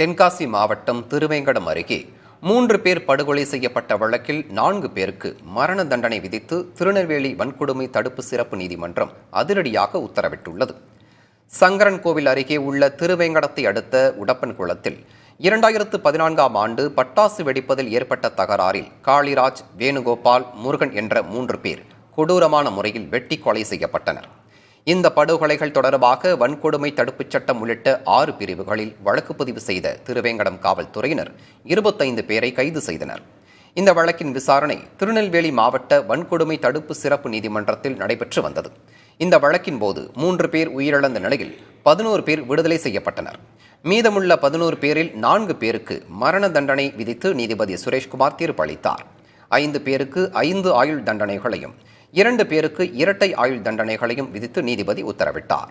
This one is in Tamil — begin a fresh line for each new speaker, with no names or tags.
தென்காசி மாவட்டம் திருவேங்கடம் அருகே 3 பேர் படுகொலை செய்யப்பட்ட வழக்கில் 4 பேருக்கு மரண தண்டனை விதித்து திருநெல்வேலி வன்கொடுமை தடுப்பு சிறப்பு நீதிமன்றம் அதிரடியாக உத்தரவிட்டுள்ளது. சங்கரன்கோவில் அருகே உள்ள திருவேங்கடத்தை அடுத்த உடப்பன்குளத்தில் 2014ஆம் ஆண்டு பட்டாசு வெடிப்பதில் ஏற்பட்ட தகராறில் காளிராஜ், வேணுகோபால், முருகன் என்ற 3 பேர் கொடூரமான முறையில் வெட்டி கொலை செய்யப்பட்டனர். இந்த படுகொலைகள் தொடர்பாக வன்கொடுமை தடுப்புச் சட்டம் உள்ளிட்ட 6 பிரிவுகளில் வழக்கு பதிவு செய்த திருவேங்கடம் காவல்துறையினர் 25 பேரை கைது செய்தனர். இந்த வழக்கின் விசாரணை திருநெல்வேலி மாவட்ட வன்கொடுமை தடுப்பு சிறப்பு நீதிமன்றத்தில் நடைபெற்று வந்தது. இந்த வழக்கின் போது 3 பேர் உயிரிழந்த நிலையில் 11 பேர் விடுதலை செய்யப்பட்டனர். மீதமுள்ள 11 பேரில் 4 பேருக்கு மரண தண்டனை விதித்து நீதிபதி சுரேஷ்குமார் தீர்ப்பளித்தார். 5 பேருக்கு 5 ஆயுள் தண்டனைகளையும் 2 பேருக்கு இரட்டை ஆயுள் தண்டனைகளையும் விதித்து நீதிபதி உத்தரவிட்டார்.